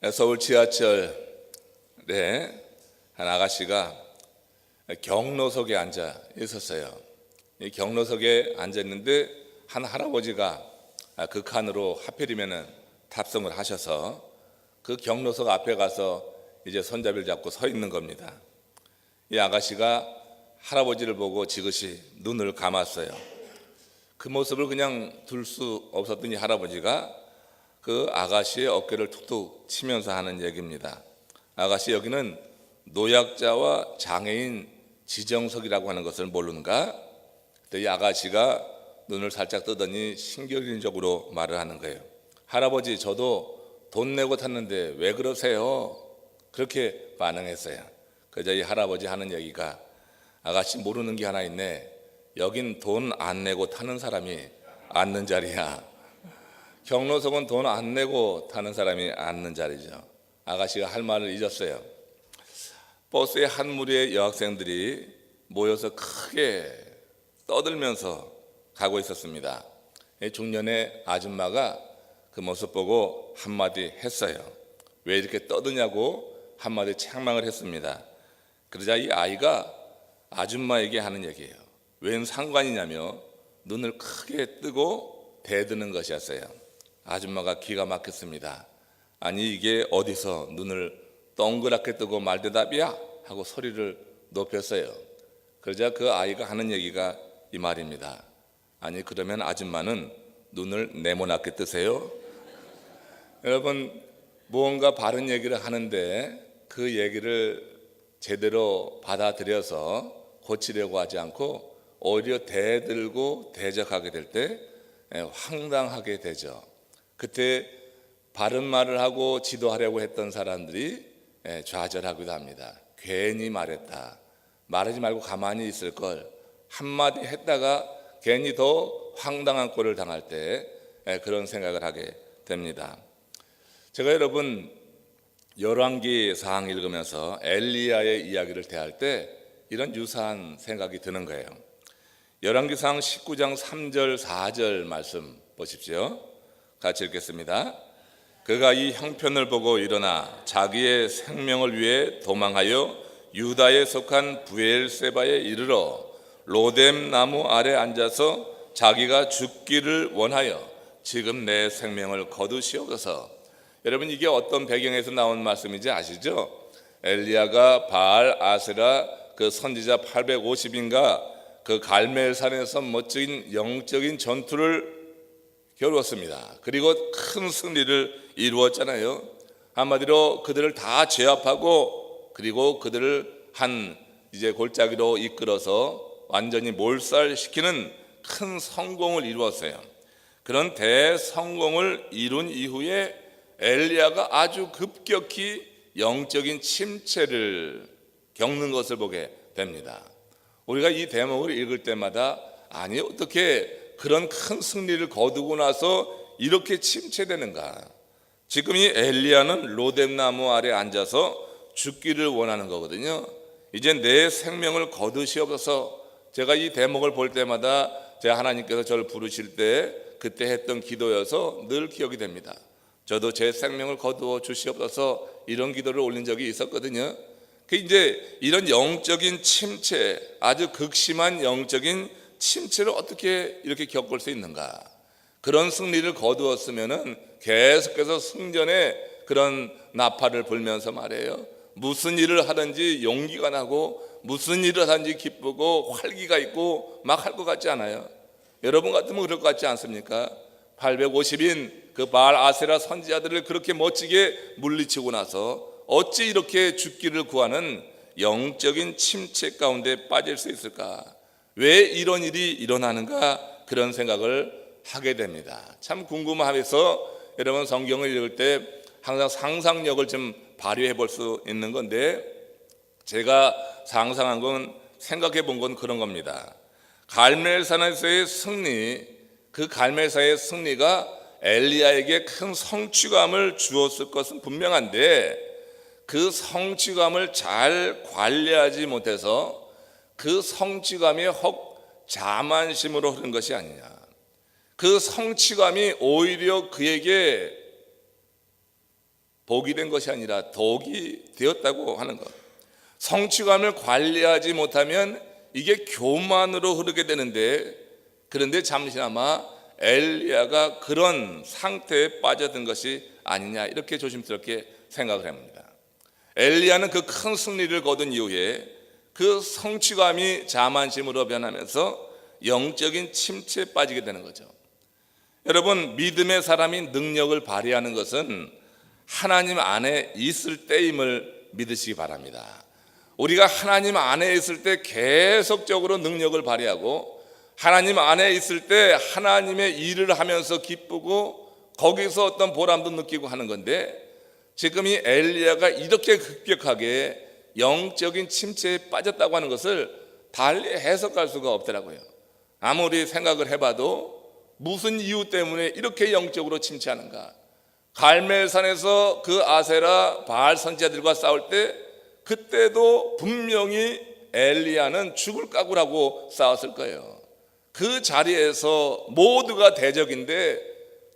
서울 지하철에 한 아가씨가 경로석에 앉아 있었어요. 이 경로석에 앉아 있는데 한 할아버지가 그 칸으로 하필이면은 탑승을 하셔서 그 경로석 앞에 가서 이제 손잡이를 잡고 서 있는 겁니다. 이 아가씨가 할아버지를 보고 지그시 눈을 감았어요. 그 모습을 그냥 둘 수 없었던 이 할아버지가 그 아가씨의 어깨를 툭툭 치면서 하는 얘기입니다. 아가씨, 여기는 노약자와 장애인 지정석이라고 하는 것을 모르는가? 그때 이 아가씨가 눈을 살짝 뜨더니 신경질적으로 말을 하는 거예요. 할아버지, 저도 돈 내고 탔는데 왜 그러세요? 그렇게 반응했어요. 그러자 이 할아버지 하는 얘기가, 아가씨 모르는 게 하나 있네. 여긴 돈 안 내고 타는 사람이 앉는 자리야. 경로석은 돈 안 내고 타는 사람이 앉는 자리죠. 아가씨가 할 말을 잊었어요. 버스에 한 무리의 여학생들이 모여서 크게 떠들면서 가고 있었습니다. 중년의 아줌마가 그 모습 보고 한마디 했어요. 왜 이렇게 떠드냐고 한마디 책망을 했습니다. 그러자 이 아이가 아줌마에게 하는 얘기예요. 웬 상관이냐며 눈을 크게 뜨고 대드는 것이었어요. 아줌마가 기가 막혔습니다. 아니, 이게 어디서 눈을 동그랗게 뜨고 말대답이야? 하고 소리를 높였어요. 그러자 그 아이가 하는 얘기가 이 말입니다. 아니, 그러면 아줌마는 눈을 네모나게 뜨세요? 여러분, 무언가 바른 얘기를 하는데 그 얘기를 제대로 받아들여서 고치려고 하지 않고 오히려 대들고 대적하게 될 때 황당하게 되죠. 그때 바른 말을 하고 지도하려고 했던 사람들이 좌절하기도 합니다. 괜히 말했다. 말하지 말고 가만히 있을 걸. 한마디 했다가 괜히 더 황당한 꼴을 당할 때 그런 생각을 하게 됩니다. 제가 여러분 열왕기상 읽으면서 엘리야의 이야기를 대할 때 이런 유사한 생각이 드는 거예요. 열왕기상 19장 3절 4절 말씀 보십시오. 같이 읽겠습니다. 그가 이 형편을 보고 일어나 자기의 생명을 위해 도망하여 유다에 속한 브엘세바에 이르러 로뎀 나무 아래 앉아서 자기가 죽기를 원하여 지금 내 생명을 거두시옵소서. 여러분, 이게 어떤 배경에서 나온 말씀인지 아시죠? 엘리야가 바알 아세라 그 선지자 850인가 그 갈멜산에서 멋진 영적인 전투를 겨루었습니다. 그리고 큰 승리를 이루었잖아요. 한마디로 그들을 다 제압하고 그리고 그들을 한 이제 골짜기로 이끌어서 완전히 몰살시키는 큰 성공을 이루었어요. 그런 대성공을 이룬 이후에 엘리야가 아주 급격히 영적인 침체를 겪는 것을 보게 됩니다. 우리가 이 대목을 읽을 때마다 아니, 어떻게 그런 큰 승리를 거두고 나서 이렇게 침체되는가? 지금 이 엘리야는 로뎀 나무 아래 앉아서 죽기를 원하는 거거든요. 이제 내 생명을 거두시옵소서. 제가 이 대목을 볼 때마다 제가 하나님께서 저를 부르실 때 그때 했던 기도여서 늘 기억이 됩니다. 저도 제 생명을 거두어 주시옵소서 이런 기도를 올린 적이 있었거든요. 그 이제 이런 영적인 침체, 아주 극심한 영적인 침체를 어떻게 이렇게 겪을 수 있는가? 그런 승리를 거두었으면은 계속해서 승전에 그런 나팔을 불면서 말해요. 무슨 일을 하든지 용기가 나고 무슨 일을 하든지 기쁘고 활기가 있고 막 할 것 같지 않아요? 여러분 같으면 그럴 것 같지 않습니까? 850인 그 바알 아세라 선지자들을 그렇게 멋지게 물리치고 나서 어찌 이렇게 죽기를 구하는 영적인 침체 가운데 빠질 수 있을까? 왜 이런 일이 일어나는가? 그런 생각을 하게 됩니다. 참 궁금하면서 여러분 성경을 읽을 때 항상 상상력을 좀 발휘해 볼 수 있는 건데, 제가 상상한 건, 생각해 본 건 그런 겁니다. 갈멜산에서의 승리, 그 갈멜산의 승리가 엘리야에게 큰 성취감을 주었을 것은 분명한데 그 성취감을 잘 관리하지 못해서 그 성취감이 혹 자만심으로 흐른 것이 아니냐. 그 성취감이 오히려 그에게 복이 된 것이 아니라 독이 되었다고 하는 것. 성취감을 관리하지 못하면 이게 교만으로 흐르게 되는데, 그런데 잠시나마 엘리야가 그런 상태에 빠져든 것이 아니냐, 이렇게 조심스럽게 생각을 합니다. 엘리야는 그 큰 승리를 거둔 이후에 그 성취감이 자만심으로 변하면서 영적인 침체에 빠지게 되는 거죠. 여러분, 믿음의 사람이 능력을 발휘하는 것은 하나님 안에 있을 때임을 믿으시기 바랍니다. 우리가 하나님 안에 있을 때 계속적으로 능력을 발휘하고, 하나님 안에 있을 때 하나님의 일을 하면서 기쁘고 거기서 어떤 보람도 느끼고 하는 건데, 지금 이 엘리야가 이렇게 급격하게 영적인 침체에 빠졌다고 하는 것을 달리 해석할 수가 없더라고요. 아무리 생각을 해봐도 무슨 이유 때문에 이렇게 영적으로 침체하는가. 갈멜산에서 그 아세라 바알 선지자들과 싸울 때 그때도 분명히 엘리야는 죽을 각오라고 싸웠을 거예요. 그 자리에서 모두가 대적인데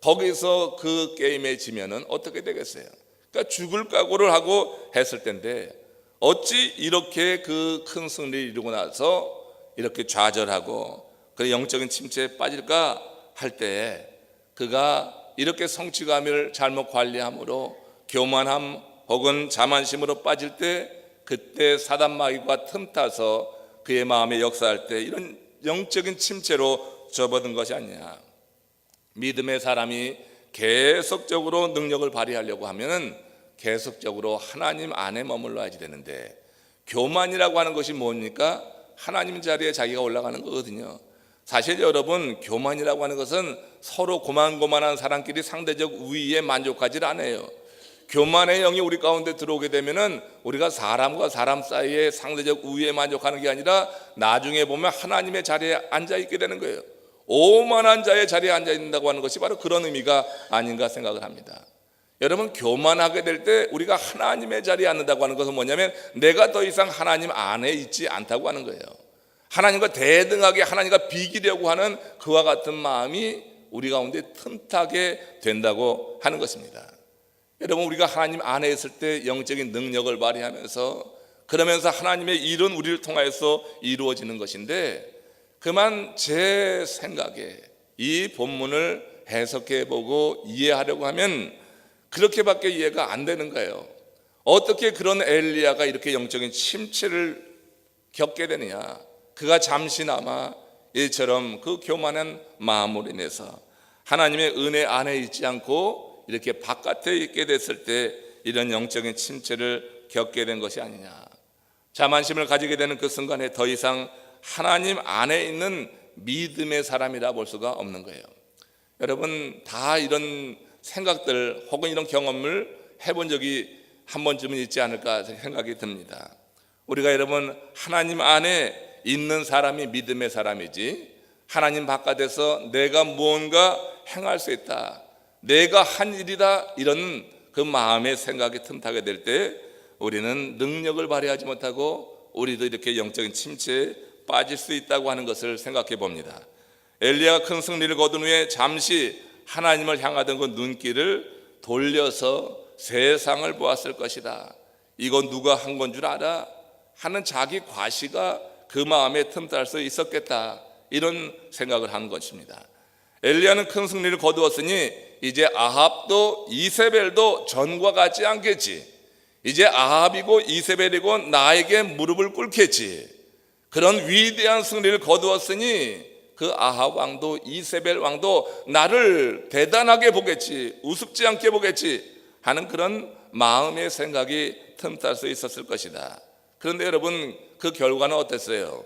거기서 그 게임에 지면은 어떻게 되겠어요? 그러니까 죽을 각오를 하고 했을 텐데 어찌 이렇게 그 큰 승리를 이루고 나서 이렇게 좌절하고 그 영적인 침체에 빠질까 할 때, 그가 이렇게 성취감을 잘못 관리함으로 교만함 혹은 자만심으로 빠질 때, 그때 사단 마귀가 틈타서 그의 마음에 역사할 때 이런 영적인 침체로 접어든 것이 아니냐. 믿음의 사람이 계속적으로 능력을 발휘하려고 하면은 계속적으로 하나님 안에 머물러야지 되는데, 교만이라고 하는 것이 뭡니까? 하나님 자리에 자기가 올라가는 거거든요. 사실 여러분, 교만이라고 하는 것은 서로 고만고만한 사람끼리 상대적 우위에 만족하지 않아요. 교만의 영이 우리 가운데 들어오게 되면은 우리가 사람과 사람 사이에 상대적 우위에 만족하는 게 아니라 나중에 보면 하나님의 자리에 앉아 있게 되는 거예요. 오만한 자의 자리에 앉아 있는다고 하는 것이 바로 그런 의미가 아닌가 생각을 합니다. 여러분, 교만하게 될 때 우리가 하나님의 자리에 앉는다고 하는 것은 뭐냐면 내가 더 이상 하나님 안에 있지 않다고 하는 거예요. 하나님과 대등하게 하나님과 비기려고 하는 그와 같은 마음이 우리 가운데 틈타게 된다고 하는 것입니다. 여러분, 우리가 하나님 안에 있을 때 영적인 능력을 발휘하면서 그러면서 하나님의 일은 우리를 통하여서 이루어지는 것인데, 그만 제 생각에 이 본문을 해석해보고 이해하려고 하면 그렇게밖에 이해가 안 되는 거예요. 어떻게 그런 엘리야가 이렇게 영적인 침체를 겪게 되느냐. 그가 잠시나마 이처럼 그 교만한 마음으로 인해서 하나님의 은혜 안에 있지 않고 이렇게 바깥에 있게 됐을 때 이런 영적인 침체를 겪게 된 것이 아니냐. 자만심을 가지게 되는 그 순간에 더 이상 하나님 안에 있는 믿음의 사람이라 볼 수가 없는 거예요. 여러분, 다 이런 생각들 혹은 이런 경험을 해본 적이 한 번쯤은 있지 않을까 생각이 듭니다. 우리가 여러분, 하나님 안에 있는 사람이 믿음의 사람이지, 하나님 바깥에서 내가 무언가 행할 수 있다, 내가 한 일이다, 이런 그 마음의 생각이 틈타게 될 때 우리는 능력을 발휘하지 못하고 우리도 이렇게 영적인 침체에 빠질 수 있다고 하는 것을 생각해 봅니다. 엘리야가 큰 승리를 거둔 후에 잠시 하나님을 향하던 그 눈길을 돌려서 세상을 보았을 것이다. 이건 누가 한 건 줄 알아? 하는 자기 과시가 그 마음에 틈탈 수 있었겠다, 이런 생각을 한 것입니다. 엘리야는 큰 승리를 거두었으니 이제 아합도 이세벨도 전과 같지 않겠지. 이제 아합이고 이세벨이고 나에게 무릎을 꿇겠지. 그런 위대한 승리를 거두었으니 그 아합 왕도 이세벨 왕도 나를 대단하게 보겠지, 우습지 않게 보겠지 하는 그런 마음의 생각이 틈탈 수 있었을 것이다. 그런데 여러분, 그 결과는 어땠어요?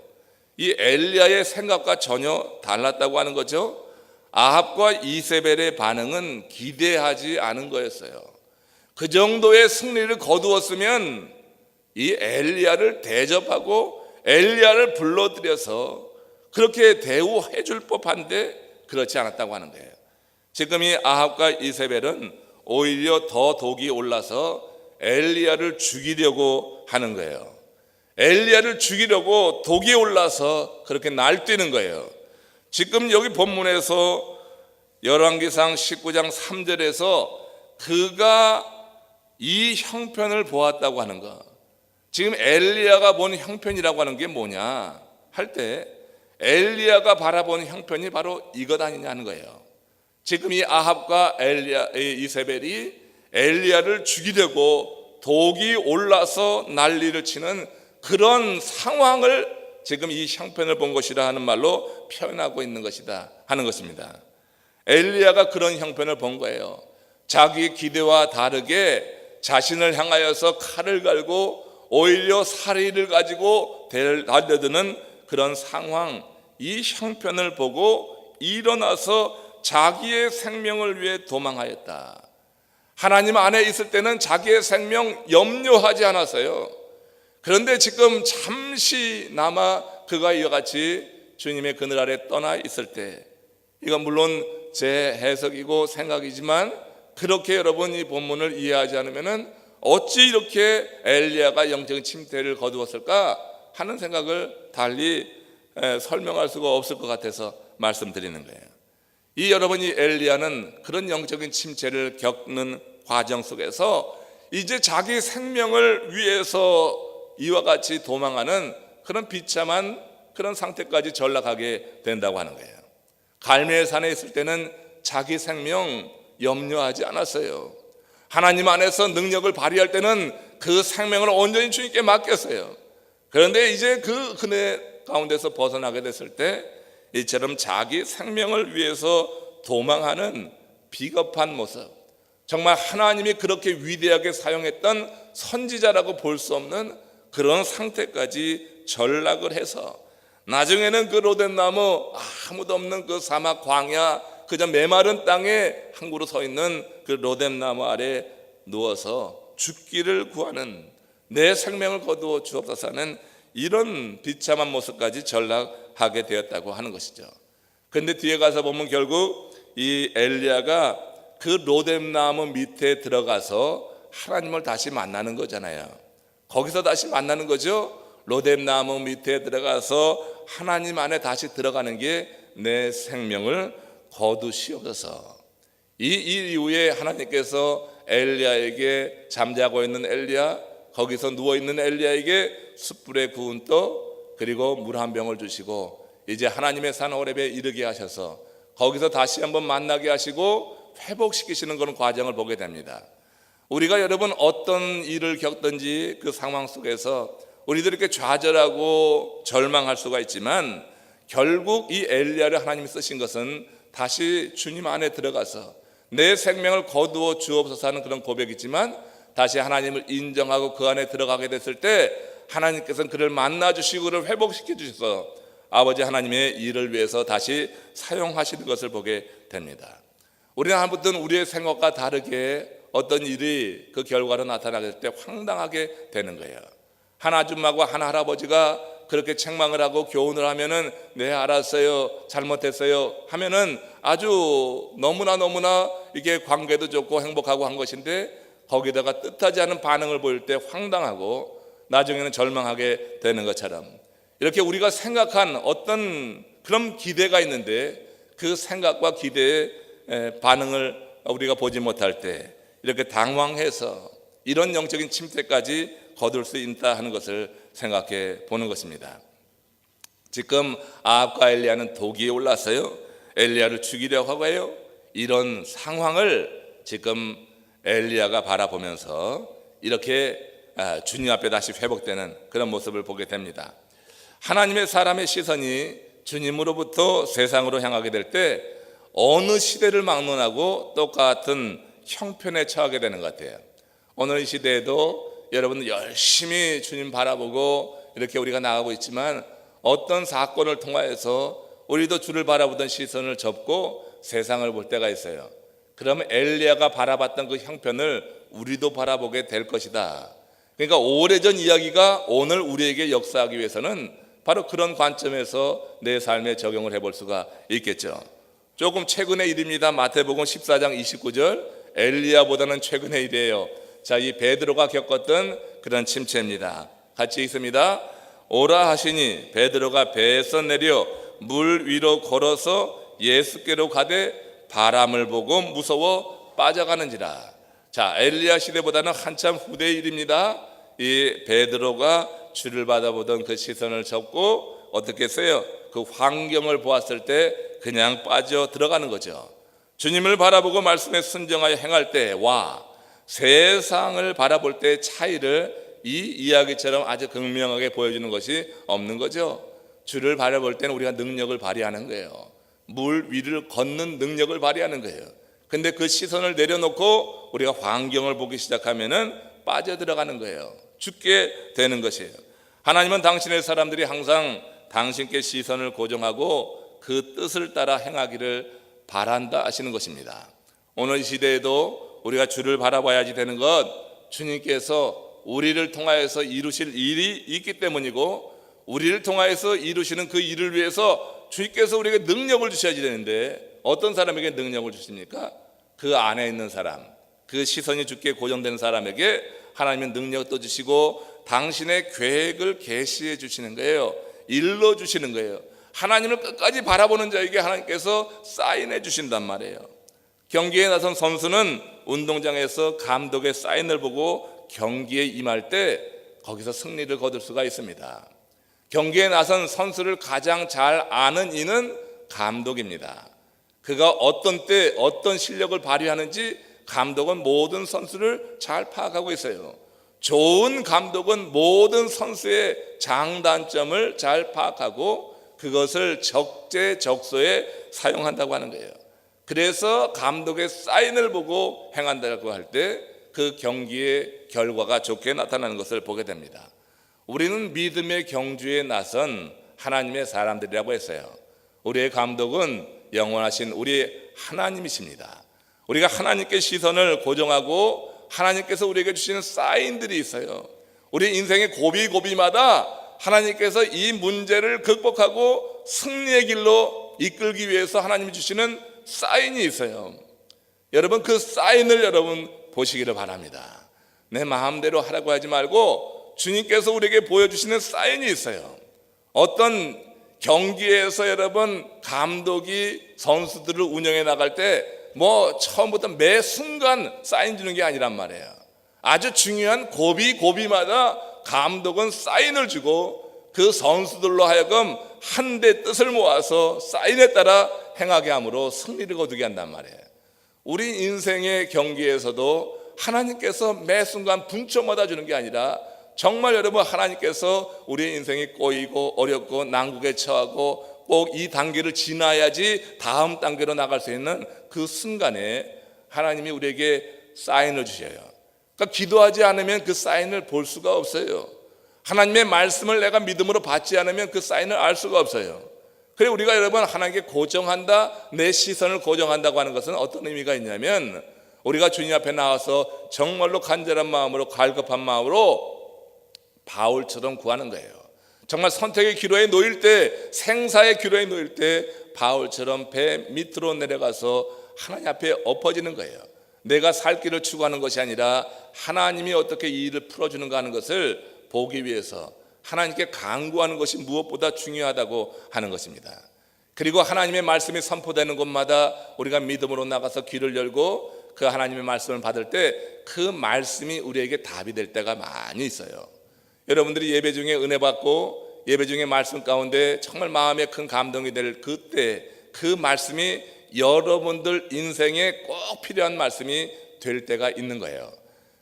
이 엘리야의 생각과 전혀 달랐다고 하는 거죠. 아합과 이세벨의 반응은 기대하지 않은 거였어요. 그 정도의 승리를 거두었으면 이 엘리야를 대접하고 엘리야를 불러들여서 그렇게 대우해 줄 법한데 그렇지 않았다고 하는 거예요. 지금 이 아합과 이세벨은 오히려 더 독이 올라서 엘리야를 죽이려고 하는 거예요. 엘리야를 죽이려고 독이 올라서 그렇게 날뛰는 거예요. 지금 여기 본문에서 열왕기상 19장 3절에서 그가 이 형편을 보았다고 하는 것, 지금 엘리야가 본 형편이라고 하는 게 뭐냐 할 때 엘리야가 바라보는 형편이 바로 이것 아니냐 하는 거예요. 지금 이 아합과 이세벨이 엘리야를 죽이려고 독이 올라서 난리를 치는 그런 상황을 지금 이 형편을 본 것이라 하는 말로 표현하고 있는 것이다 하는 것입니다. 엘리야가 그런 형편을 본 거예요. 자기 기대와 다르게 자신을 향하여서 칼을 갈고 오히려 사리를 가지고 달려드는 그런 상황, 이 형편을 보고 일어나서 자기의 생명을 위해 도망하였다. 하나님 안에 있을 때는 자기의 생명 염려하지 않았어요. 그런데 지금 잠시나마 그가 이와 같이 주님의 그늘 아래 떠나 있을 때, 이건 물론 제 해석이고 생각이지만 그렇게 여러분 이 본문을 이해하지 않으면 어찌 이렇게 엘리야가 영적인 침체를 거두었을까 하는 생각을 달리 설명할 수가 없을 것 같아서 말씀드리는 거예요. 이 여러분이 엘리야는 그런 영적인 침체를 겪는 과정 속에서 이제 자기 생명을 위해서 이와 같이 도망하는 그런 비참한 그런 상태까지 전락하게 된다고 하는 거예요. 갈멜 산에 있을 때는 자기 생명 염려하지 않았어요. 하나님 안에서 능력을 발휘할 때는 그 생명을 온전히 주님께 맡겼어요. 그런데 이제 그 은혜 가운데서 벗어나게 됐을 때 이처럼 자기 생명을 위해서 도망하는 비겁한 모습, 정말 하나님이 그렇게 위대하게 사용했던 선지자라고 볼 수 없는 그런 상태까지 전락을 해서 나중에는 그 로뎀나무 아무도 없는 그 사막 광야, 그저 메마른 땅에 한 그루 서 있는 그 로뎀나무 아래 누워서 죽기를 구하는, 내 생명을 거두어 주옵소서 하는 이런 비참한 모습까지 전락하게 되었다고 하는 것이죠. 그런데 뒤에 가서 보면 결국 이 엘리야가 그 로뎀나무 밑에 들어가서 하나님을 다시 만나는 거잖아요. 거기서 다시 만나는 거죠. 로뎀나무 밑에 들어가서 하나님 안에 다시 들어가는 게 내 생명을 거두시옵소서. 이 이후에 하나님께서 엘리야에게, 잠자고 있는 엘리야, 거기서 누워있는 엘리야에게 숯불에 구운 떡 그리고 물 한 병을 주시고 이제 하나님의 산 호렙에 이르게 하셔서 거기서 다시 한번 만나게 하시고 회복시키시는 그런 과정을 보게 됩니다. 우리가 여러분 어떤 일을 겪든지 그 상황 속에서 우리들 이렇게 좌절하고 절망할 수가 있지만 결국 이 엘리야를 하나님이 쓰신 것은 다시 주님 안에 들어가서 내 생명을 거두어 주옵소서 하는 그런 고백이지만 다시 하나님을 인정하고 그 안에 들어가게 됐을 때 하나님께서는 그를 만나주시고 그를 회복시켜 주셔서 아버지 하나님의 일을 위해서 다시 사용하시는 것을 보게 됩니다. 우리는 아무튼 우리의 생각과 다르게 어떤 일이 그 결과로 나타나게 될 때 황당하게 되는 거예요. 한 아줌마와 한 할아버지가 그렇게 책망을 하고 교훈을 하면은 네 알았어요, 잘못했어요 하면은 아주 너무나 이게 관계도 좋고 행복하고 한 것인데 거기다가 뜻하지 않은 반응을 보일 때 황당하고 나중에는 절망하게 되는 것처럼 이렇게 우리가 생각한 어떤 그런 기대가 있는데 그 생각과 기대의 반응을 우리가 보지 못할 때 이렇게 당황해서 이런 영적인 침체까지 거둘 수 있다 하는 것을 생각해 보는 것입니다. 지금 아합과 엘리야는 독이 올랐어요. 엘리야를 죽이려고 하고 해요. 이런 상황을 지금 엘리야가 바라보면서 이렇게 주님 앞에 다시 회복되는 그런 모습을 보게 됩니다. 하나님의 사람의 시선이 주님으로부터 세상으로 향하게 될 때 어느 시대를 막론하고 똑같은 형편에 처하게 되는 것 같아요. 오늘 이 시대에도 여러분 열심히 주님 바라보고 이렇게 우리가 나가고 있지만 어떤 사건을 통하여서 우리도 주를 바라보던 시선을 접고 세상을 볼 때가 있어요. 그러면 엘리야가 바라봤던 그 형편을 우리도 바라보게 될 것이다. 그러니까 오래전 이야기가 오늘 우리에게 역사하기 위해서는 바로 그런 관점에서 내 삶에 적용을 해볼 수가 있겠죠. 조금 최근의 일입니다. 마태복음 14장 29절, 엘리야보다는 최근의 일이에요. 자, 이 베드로가 겪었던 그런 침체입니다. 같이 읽습니다. 오라 하시니 베드로가 배에서 내려 물 위로 걸어서 예수께로 가되 바람을 보고 무서워 빠져가는지라. 자, 엘리야 시대보다는 한참 후대의 일입니다. 이 베드로가 주를 받아보던 그 시선을 접고 어떻게 했어요? 그 환경을 보았을 때 그냥 빠져 들어가는 거죠. 주님을 바라보고 말씀에 순종하여 행할 때와 세상을 바라볼 때 차이를 이 이야기처럼 아주 극명하게 보여주는 것이 없는 거죠. 주를 바라볼 때는 우리가 능력을 발휘하는 거예요. 물 위를 걷는 능력을 발휘하는 거예요. 근데 그 시선을 내려놓고 우리가 환경을 보기 시작하면은 빠져들어가는 거예요. 죽게 되는 것이에요. 하나님은 당신의 사람들이 항상 당신께 시선을 고정하고 그 뜻을 따라 행하기를 바란다 하시는 것입니다. 오늘 시대에도 우리가 주를 바라봐야지 되는 것, 주님께서 우리를 통하여서 이루실 일이 있기 때문이고, 우리를 통하여서 이루시는 그 일을 위해서 주님께서 우리에게 능력을 주셔야지 되는데, 어떤 사람에게 능력을 주십니까? 그 안에 있는 사람, 그 시선이 주께 고정된 사람에게 하나님은 능력도 주시고 당신의 계획을 계시해 주시는 거예요. 일러 주시는 거예요. 하나님을 끝까지 바라보는 자에게 하나님께서 사인해 주신단 말이에요. 경기에 나선 선수는 운동장에서 감독의 사인을 보고 경기에 임할 때 거기서 승리를 거둘 수가 있습니다. 경기에 나선 선수를 가장 잘 아는 이는 감독입니다. 그가 어떤 때 어떤 실력을 발휘하는지 감독은 모든 선수를 잘 파악하고 있어요. 좋은 감독은 모든 선수의 장단점을 잘 파악하고 그것을 적재적소에 사용한다고 하는 거예요. 그래서 감독의 사인을 보고 행한다고 할 때 그 경기의 결과가 좋게 나타나는 것을 보게 됩니다. 우리는 믿음의 경주에 나선 하나님의 사람들이라고 했어요. 우리의 감독은 영원하신 우리 하나님이십니다. 우리가 하나님께 시선을 고정하고 하나님께서 우리에게 주시는 사인들이 있어요. 우리 인생의 고비고비마다 하나님께서 이 문제를 극복하고 승리의 길로 이끌기 위해서 하나님이 주시는 사인이 있어요. 여러분, 그 사인을 여러분 보시기를 바랍니다. 내 마음대로 하라고 하지 말고 주님께서 우리에게 보여주시는 사인이 있어요. 어떤 경기에서 여러분 감독이 선수들을 운영해 나갈 때 처음부터 매 순간 사인 주는 게 아니란 말이에요. 아주 중요한 고비마다 감독은 사인을 주고 그 선수들로 하여금 한데 뜻을 모아서 사인에 따라 행하게 함으로 승리를 거두게 한단 말이에요. 우리 인생의 경기에서도 하나님께서 매 순간 분초마다 주는 게 아니라 정말 여러분 하나님께서 우리의 인생이 꼬이고 어렵고 난국에 처하고 꼭 이 단계를 지나야지 다음 단계로 나갈 수 있는 그 순간에 하나님이 우리에게 사인을 주셔요. 그러니까 기도하지 않으면 그 사인을 볼 수가 없어요. 하나님의 말씀을 내가 믿음으로 받지 않으면 그 사인을 알 수가 없어요. 그래서 우리가 여러분 하나님께 고정한다, 내 시선을 고정한다고 하는 것은 어떤 의미가 있냐면 우리가 주님 앞에 나와서 정말로 간절한 마음으로 갈급한 마음으로 바울처럼 구하는 거예요. 정말 선택의 기로에 놓일 때, 생사의 기로에 놓일 때 바울처럼 배 밑으로 내려가서 하나님 앞에 엎어지는 거예요. 내가 살 길을 추구하는 것이 아니라 하나님이 어떻게 이 일을 풀어주는가 하는 것을 보기 위해서 하나님께 간구하는 것이 무엇보다 중요하다고 하는 것입니다. 그리고 하나님의 말씀이 선포되는 곳마다 우리가 믿음으로 나가서 귀를 열고 그 하나님의 말씀을 받을 때 그 말씀이 우리에게 답이 될 때가 많이 있어요. 여러분들이 예배 중에 은혜 받고 예배 중에 말씀 가운데 정말 마음에 큰 감동이 될 그때 그 말씀이 여러분들 인생에 꼭 필요한 말씀이 될 때가 있는 거예요.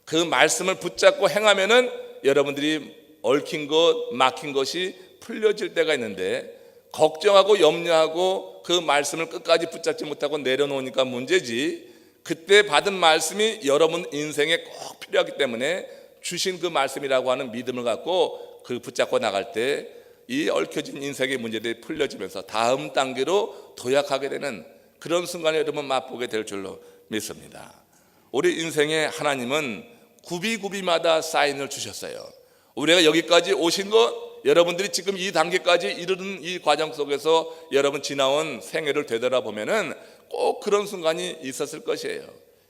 그 말씀을 붙잡고 행하면은 여러분들이 얽힌 것, 막힌 것이 풀려질 때가 있는데 걱정하고 염려하고 그 말씀을 끝까지 붙잡지 못하고 내려놓으니까 문제지, 그때 받은 말씀이 여러분 인생에 꼭 필요하기 때문에 주신 그 말씀이라고 하는 믿음을 갖고 그 붙잡고 나갈 때 이 얽혀진 인생의 문제들이 풀려지면서 다음 단계로 도약하게 되는 그런 순간을 여러분 맛보게 될 줄로 믿습니다. 우리 인생에 하나님은 구비구비마다 사인을 주셨어요. 우리가 여기까지 오신 것, 여러분들이 지금 이 단계까지 이르는 이 과정 속에서 여러분 지나온 생애를 되돌아보면은 꼭 그런 순간이 있었을 것이에요.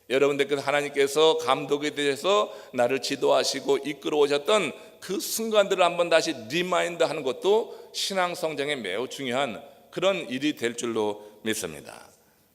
여러분들께서 하나님께서 감독에 대해서 나를 지도하시고 이끌어 오셨던 그 순간들을 한번 다시 리마인드 하는 것도 신앙 성장에 매우 중요한 그런 일이 될 줄로 믿습니다.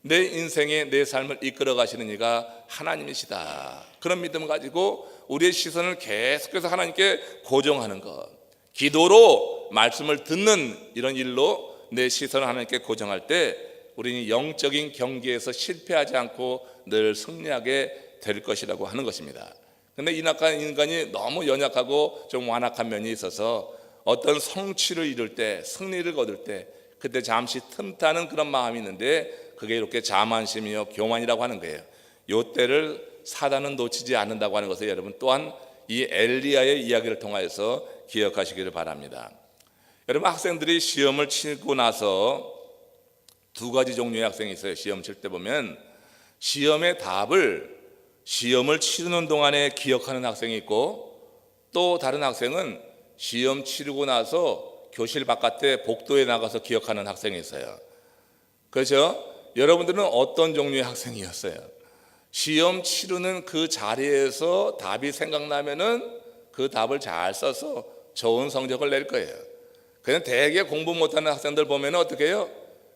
내 인생에 내 삶을 이끌어 가시는 이가 하나님이시다. 그런 믿음을 가지고 우리의 시선을 계속해서 하나님께 고정하는 것, 기도로 말씀을 듣는 이런 일로 내 시선을 하나님께 고정할 때 우리는 영적인 경기에서 실패하지 않고 늘 승리하게 될 것이라고 하는 것입니다. 그런데 이 낙한 인간이 너무 연약하고 좀 완악한 면이 있어서 어떤 성취를 이룰 때, 승리를 거둘 때 그때 잠시 틈타는 그런 마음이 있는데 그게 이렇게 자만심이요 교만이라고 하는 거예요. 요 때를 사단은 놓치지 않는다고 하는 것을 여러분 또한 이 엘리야의 이야기를 통하여서 기억하시기를 바랍니다. 여러분, 학생들이 시험을 치고 나서 두 가지 종류의 학생이 있어요. 시험 칠 때 보면 시험의 답을 시험을 치르는 동안에 기억하는 학생이 있고, 또 다른 학생은 시험 치르고 나서 교실 바깥에 복도에 나가서 기억하는 학생이 있어요. 그렇죠? 여러분들은 어떤 종류의 학생이었어요? 시험 치르는 그 자리에서 답이 생각나면은 그 답을 잘 써서 좋은 성적을 낼 거예요. 그냥 대개 공부 못하는 학생들 보면 어떻게 해요?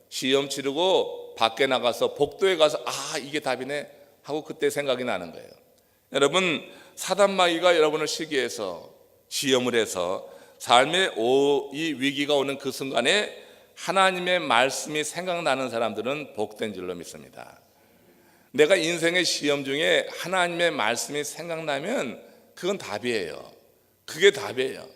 시험 치르고 밖에 나가서 복도에 가서 이게 답이네 하고 그때 생각이 나는 거예요. 여러분, 사단마귀가 여러분을 시기해서 시험을 해서 삶의 이 위기가 오는 그 순간에 하나님의 말씀이 생각나는 사람들은 복된 줄로 믿습니다. 내가 인생의 시험 중에 하나님의 말씀이 생각나면 그건 답이에요. 그게 답이에요.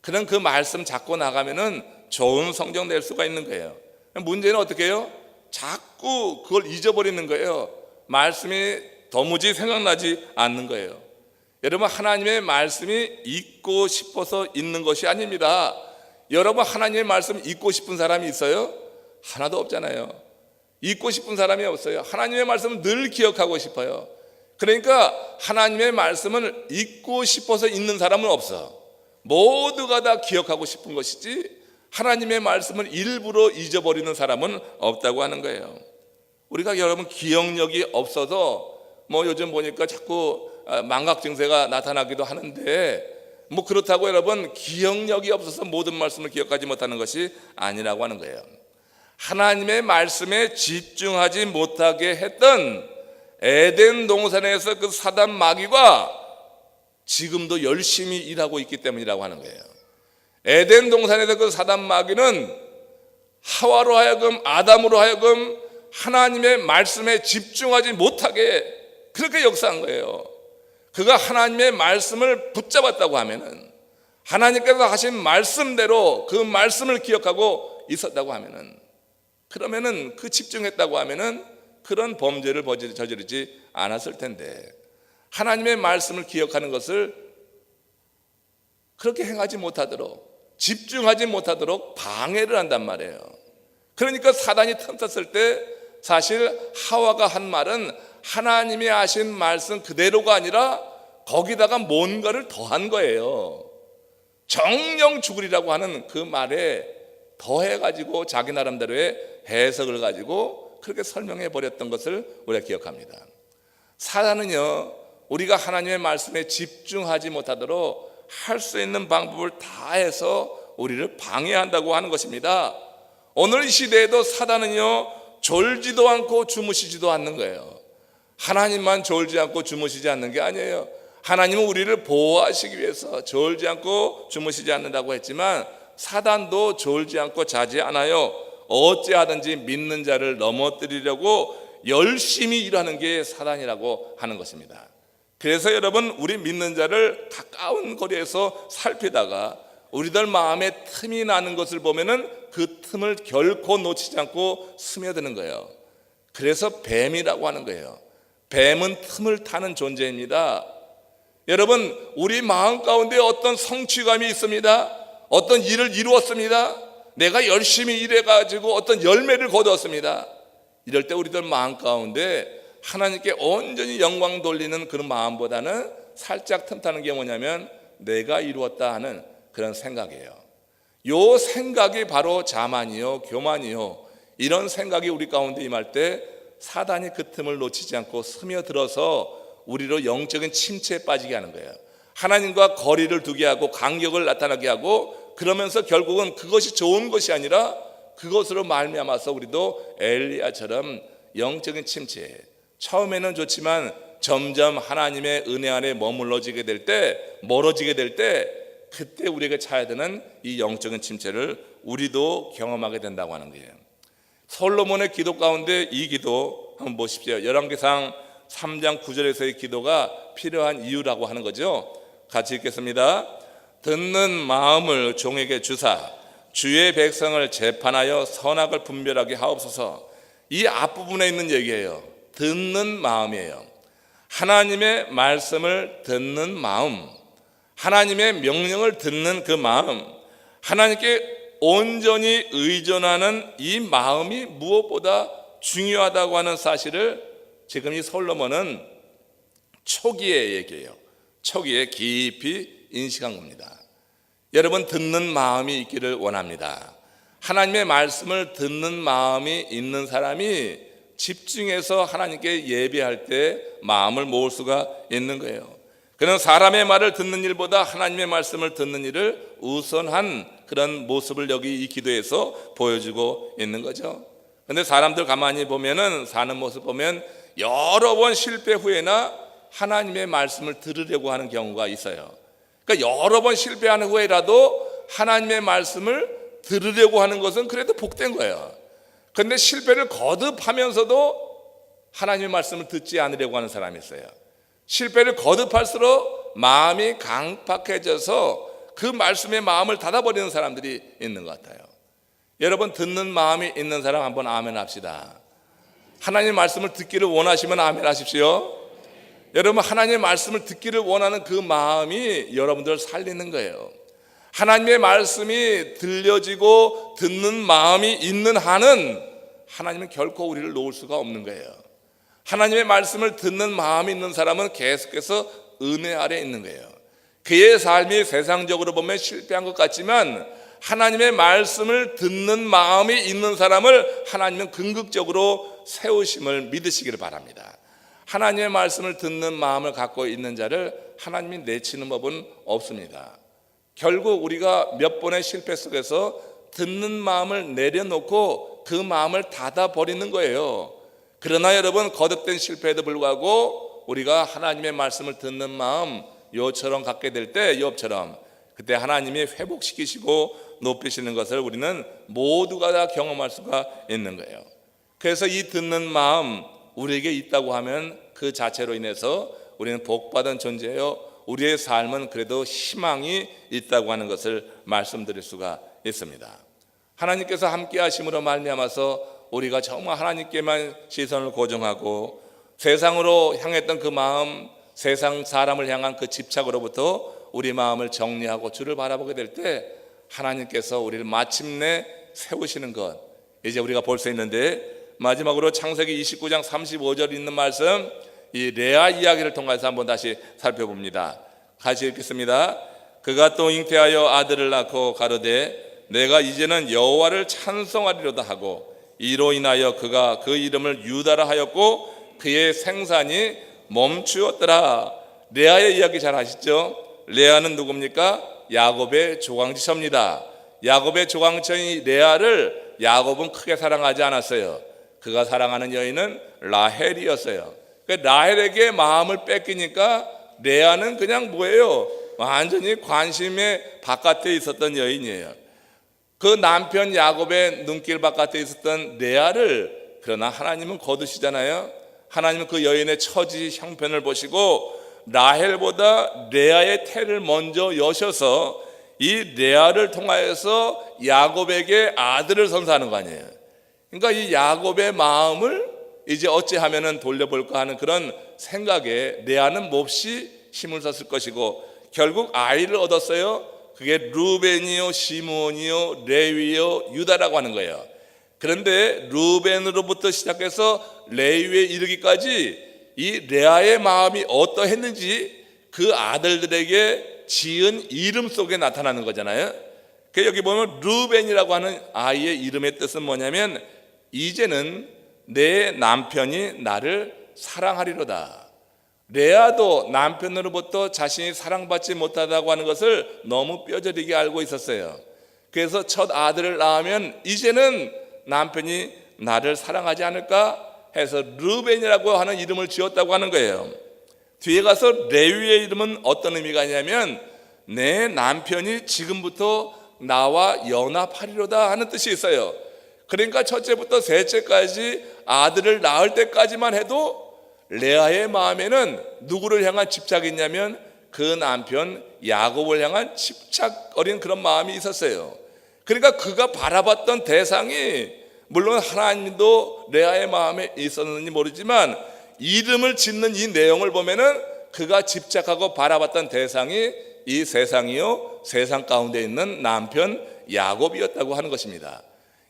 그런 그 말씀 잡고 나가면은 좋은 성적 낼 수가 있는 거예요. 문제는 어떻게 해요? 자꾸 그걸 잊어버리는 거예요. 말씀이 도무지 생각나지 않는 거예요. 여러분, 하나님의 말씀이 잊고 싶어서 잊는 것이 아닙니다. 여러분, 하나님의 말씀 잊고 싶은 사람이 있어요? 하나도 없잖아요. 잊고 싶은 사람이 없어요. 하나님의 말씀은 늘 기억하고 싶어요. 그러니까 하나님의 말씀을 잊고 싶어서 잊는 사람은 없어. 모두가 다 기억하고 싶은 것이지 하나님의 말씀을 일부러 잊어버리는 사람은 없다고 하는 거예요. 우리가 여러분 기억력이 없어서 요즘 보니까 자꾸 망각 증세가 나타나기도 하는데 그렇다고 여러분 기억력이 없어서 모든 말씀을 기억하지 못하는 것이 아니라고 하는 거예요. 하나님의 말씀에 집중하지 못하게 했던 에덴 동산에서 그 사단 마귀가 지금도 열심히 일하고 있기 때문이라고 하는 거예요. 에덴 동산에서 그 사단 마귀는 하와로 하여금, 아담으로 하여금 하나님의 말씀에 집중하지 못하게 그렇게 역사한 거예요. 그가 하나님의 말씀을 붙잡았다고 하면은, 하나님께서 하신 말씀대로 그 말씀을 기억하고 있었다고 하면은, 그러면은 그 집중했다고 하면은 그런 범죄를 저지르지 않았을 텐데, 하나님의 말씀을 기억하는 것을 그렇게 행하지 못하도록, 집중하지 못하도록 방해를 한단 말이에요. 그러니까 사단이 틈탔을 때 사실 하와가 한 말은 하나님이 하신 말씀 그대로가 아니라 거기다가 뭔가를 더한 거예요. 정령 죽으리라고 하는 그 말에 더해가지고 자기 나름대로의 해석을 가지고 그렇게 설명해 버렸던 것을 우리가 기억합니다. 사단은요, 우리가 하나님의 말씀에 집중하지 못하도록 할 수 있는 방법을 다 해서 우리를 방해한다고 하는 것입니다. 오늘 이 시대에도 사단은요, 졸지도 않고 주무시지도 않는 거예요. 하나님만 졸지 않고 주무시지 않는 게 아니에요. 하나님은 우리를 보호하시기 위해서 졸지 않고 주무시지 않는다고 했지만 사단도 졸지 않고 자지 않아요. 어찌하든지 믿는 자를 넘어뜨리려고 열심히 일하는 게 사단이라고 하는 것입니다. 그래서 여러분, 우리 믿는 자를 가까운 거리에서 살피다가 우리들 마음에 틈이 나는 것을 보면은 그 틈을 결코 놓치지 않고 스며드는 거예요. 그래서 뱀이라고 하는 거예요. 뱀은 틈을 타는 존재입니다. 여러분, 우리 마음 가운데 어떤 성취감이 있습니다. 어떤 일을 이루었습니다. 내가 열심히 일해가지고 어떤 열매를 거두었습니다. 이럴 때 우리들 마음 가운데 하나님께 온전히 영광 돌리는 그런 마음보다는 살짝 틈타는 게 뭐냐면 내가 이루었다 하는 그런 생각이에요. 요 생각이 바로 자만이요 교만이요, 이런 생각이 우리 가운데 임할 때 사단이 그 틈을 놓치지 않고 스며들어서 우리로 영적인 침체에 빠지게 하는 거예요. 하나님과 거리를 두게 하고 간격을 나타나게 하고, 그러면서 결국은 그것이 좋은 것이 아니라 그것으로 말미암아서 우리도 엘리야처럼 영적인 침체. 처음에는 좋지만 점점 하나님의 은혜 안에 머물러지게 될 때, 멀어지게 될 때, 그때 우리에게 차야 되는 이 영적인 침체를 우리도 경험하게 된다고 하는 거예요. 솔로몬의 기도 가운데 이 기도 한번 보십시오. 열왕기상 3장 9절에서의 기도가 필요한 이유라고 하는 거죠. 같이 읽겠습니다. 듣는 마음을 종에게 주사 주의 백성을 재판하여 선악을 분별하게 하옵소서. 이 앞부분에 있는 얘기예요. 듣는 마음이에요. 하나님의 말씀을 듣는 마음, 하나님의 명령을 듣는 그 마음, 하나님께 온전히 의존하는 이 마음이 무엇보다 중요하다고 하는 사실을 지금 이 솔로몬은 초기에 얘기해요. 초기에 깊이 인식한 겁니다. 여러분, 듣는 마음이 있기를 원합니다. 하나님의 말씀을 듣는 마음이 있는 사람이 집중해서 하나님께 예배할 때 마음을 모을 수가 있는 거예요. 그는 사람의 말을 듣는 일보다 하나님의 말씀을 듣는 일을 우선한 그런 모습을 여기 이 기도에서 보여주고 있는 거죠. 그런데 사람들 가만히 보면은, 사는 모습 보면 여러 번 실패 후에나 하나님의 말씀을 들으려고 하는 경우가 있어요. 그러니까 여러 번 실패하는 후에라도 하나님의 말씀을 들으려고 하는 것은 그래도 복된 거예요. 그런데 실패를 거듭하면서도 하나님의 말씀을 듣지 않으려고 하는 사람이 있어요. 실패를 거듭할수록 마음이 강팍해져서 그 말씀에 마음을 닫아버리는 사람들이 있는 것 같아요. 여러분, 듣는 마음이 있는 사람 한번 아멘 합시다. 하나님의 말씀을 듣기를 원하시면 아멘 하십시오. 여러분, 하나님의 말씀을 듣기를 원하는 그 마음이 여러분들을 살리는 거예요. 하나님의 말씀이 들려지고 듣는 마음이 있는 한은 하나님은 결코 우리를 놓을 수가 없는 거예요. 하나님의 말씀을 듣는 마음이 있는 사람은 계속해서 은혜 아래 있는 거예요. 그의 삶이 세상적으로 보면 실패한 것 같지만 하나님의 말씀을 듣는 마음이 있는 사람을 하나님은 궁극적으로 세우심을 믿으시기를 바랍니다. 하나님의 말씀을 듣는 마음을 갖고 있는 자를 하나님이 내치는 법은 없습니다. 결국 우리가 몇 번의 실패 속에서 듣는 마음을 내려놓고 그 마음을 닫아버리는 거예요. 그러나 여러분, 거듭된 실패에도 불구하고 우리가 하나님의 말씀을 듣는 마음, 욥처럼 갖게 될 때, 욥처럼 그때 하나님이 회복시키시고 높이시는 것을 우리는 모두가 다 경험할 수가 있는 거예요. 그래서 이 듣는 마음 우리에게 있다고 하면 그 자체로 인해서 우리는 복받은 존재예요. 우리의 삶은 그래도 희망이 있다고 하는 것을 말씀드릴 수가 있습니다. 하나님께서 함께 하심으로 말미암아서 우리가 정말 하나님께만 시선을 고정하고 세상으로 향했던 그 마음, 세상 사람을 향한 그 집착으로부터 우리 마음을 정리하고 주를 바라보게 될 때 하나님께서 우리를 마침내 세우시는 것, 이제 우리가 볼 수 있는데, 마지막으로 창세기 29장 35절 있는 말씀, 이 레아 이야기를 통해서 한번 다시 살펴봅니다. 같이 읽겠습니다. 그가 또 잉태하여 아들을 낳고 가로되 내가 이제는 여호와를 찬송하리로다 하고 이로 인하여 그가 그 이름을 유다라 하였고 그의 생산이 멈추었더라. 레아의 이야기 잘 아시죠? 레아는 누굽니까? 야곱의 조강지처입니다. 야곱의 조강지처인 레아를 야곱은 크게 사랑하지 않았어요. 그가 사랑하는 여인은 라헬이었어요. 라헬에게 마음을 뺏기니까 레아는 그냥 뭐예요? 완전히 관심의 바깥에 있었던 여인이에요. 그 남편 야곱의 눈길 바깥에 있었던 레아를, 그러나 하나님은 거두시잖아요. 하나님은 그 여인의 처지 형편을 보시고 라헬보다 레아의 태를 먼저 여셔서 이 레아를 통하여서 야곱에게 아들을 선사하는 거 아니에요. 그러니까 이 야곱의 마음을 이제 어찌하면 돌려볼까 하는 그런 생각에 레아는 몹시 힘을 썼을 것이고 결국 아이를 얻었어요. 그게 루벤이요, 시므온이요, 레위요, 유다라고 하는 거예요. 그런데 루벤으로부터 시작해서 레위에 이르기까지 이 레아의 마음이 어떠했는지 그 아들들에게 지은 이름 속에 나타나는 거잖아요. 여기 보면 루벤이라고 하는 아이의 이름의 뜻은 뭐냐면 이제는 내 남편이 나를 사랑하리로다. 레아도 남편으로부터 자신이 사랑받지 못하다고 하는 것을 너무 뼈저리게 알고 있었어요. 그래서 첫 아들을 낳으면 이제는 남편이 나를 사랑하지 않을까 해서 르벤이라고 하는 이름을 지었다고 하는 거예요. 뒤에 가서 레위의 이름은 어떤 의미가 있냐면 내 남편이 지금부터 나와 연합하리로다 하는 뜻이 있어요. 그러니까 첫째부터 셋째까지 아들을 낳을 때까지만 해도 레아의 마음에는 누구를 향한 집착이 있냐면 그 남편 야곱을 향한 집착 어린 그런 마음이 있었어요. 그러니까 그가 바라봤던 대상이 물론 하나님도 레아의 마음에 있었는지 모르지만 이름을 짓는 이 내용을 보면은 그가 집착하고 바라봤던 대상이 이 세상이요 세상 가운데 있는 남편 야곱이었다고 하는 것입니다.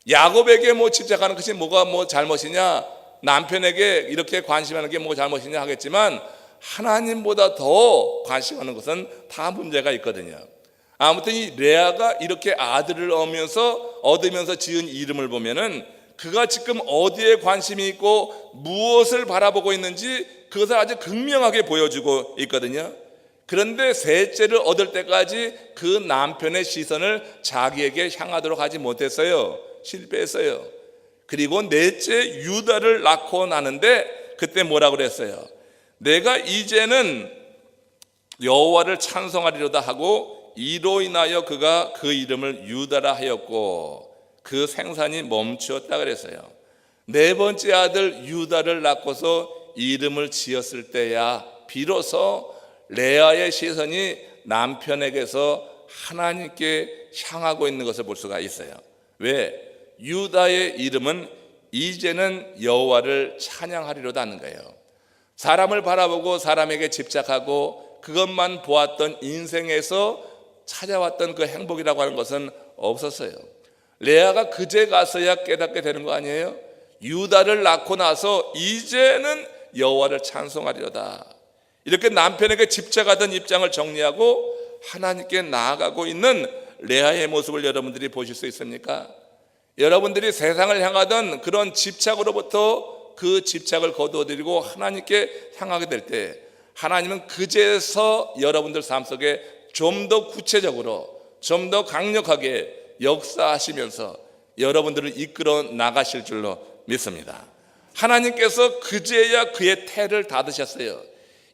야곱에게 집착하는 것이 뭐가 잘못이냐, 남편에게 이렇게 관심하는 게 뭐가 잘못이냐 하겠지만 하나님보다 더 관심하는 것은 다 문제가 있거든요. 아무튼 이 레아가 이렇게 아들을 얻으면서 지은 이름을 보면은 그가 지금 어디에 관심이 있고 무엇을 바라보고 있는지 그것을 아주 극명하게 보여주고 있거든요. 그런데 셋째를 얻을 때까지 그 남편의 시선을 자기에게 향하도록 하지 못했어요. 실패했어요. 그리고 넷째 유다를 낳고 나는데 그때 뭐라고 그랬어요? 내가 이제는 여호와를 찬송하리로다 하고 이로 인하여 그가 그 이름을 유다라 하였고 그 생산이 멈추었다 그랬어요. 네 번째 아들 유다를 낳고서 이름을 지었을 때야 비로소 레아의 시선이 남편에게서 하나님께 향하고 있는 것을 볼 수가 있어요. 왜? 유다의 이름은 이제는 여호와를 찬양하리로다 하는 거예요. 사람을 바라보고 사람에게 집착하고 그것만 보았던 인생에서 찾아왔던 그 행복이라고 하는 것은 없었어요. 레아가 그제 가서야 깨닫게 되는 거 아니에요? 유다를 낳고 나서 이제는 여호와를 찬송하리로다. 이렇게 남편에게 집착하던 입장을 정리하고 하나님께 나아가고 있는 레아의 모습을 여러분들이 보실 수 있습니까? 여러분들이 세상을 향하던 그런 집착으로부터 그 집착을 거두어들이고 하나님께 향하게 될 때 하나님은 그제서 여러분들 삶 속에 좀 더 구체적으로 좀 더 강력하게 역사하시면서 여러분들을 이끌어 나가실 줄로 믿습니다. 하나님께서 그제야 그의 태를 닫으셨어요.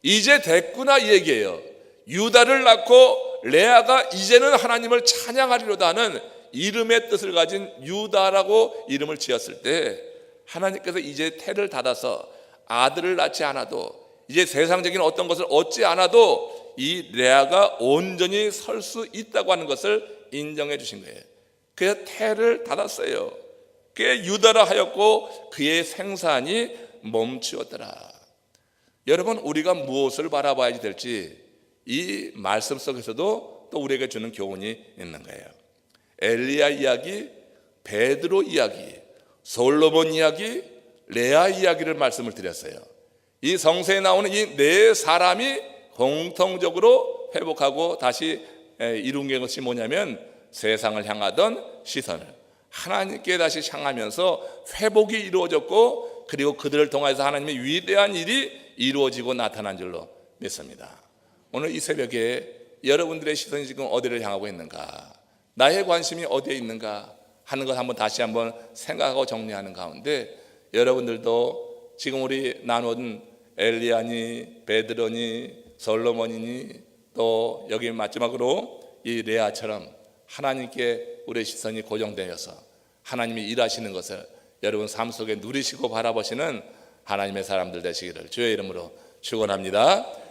이제 됐구나 이 얘기예요. 유다를 낳고 레아가 이제는 하나님을 찬양하리로다 하는 이름의 뜻을 가진 유다라고 이름을 지었을 때 하나님께서 이제 태를 닫아서 아들을 낳지 않아도 이제 세상적인 어떤 것을 얻지 않아도 이 레아가 온전히 설 수 있다고 하는 것을 인정해 주신 거예요. 그래서 태를 닫았어요. 그게 유다라 하였고 그의 생산이 멈추었더라. 여러분, 우리가 무엇을 바라봐야 될지 이 말씀 속에서도 또 우리에게 주는 교훈이 있는 거예요. 엘리야 이야기, 베드로 이야기, 솔로몬 이야기, 레아 이야기를 말씀을 드렸어요. 이 성서에 나오는 이 네 사람이 공통적으로 회복하고 다시 이룬 것이 뭐냐면 세상을 향하던 시선을 하나님께 다시 향하면서 회복이 이루어졌고 그리고 그들을 통해서 하나님의 위대한 일이 이루어지고 나타난 줄로 믿습니다. 오늘 이 새벽에 여러분들의 시선이 지금 어디를 향하고 있는가, 나의 관심이 어디에 있는가 하는 것 한번 다시 한번 생각하고 정리하는 가운데 여러분들도 지금 우리 나눈 엘리야니 베드로니 솔로몬이니 또 여기 마지막으로 이 레아처럼 하나님께 우리의 시선이 고정되어서 하나님이 일하시는 것을 여러분 삶 속에 누리시고 바라보시는 하나님의 사람들 되시기를 주의 이름으로 축원합니다.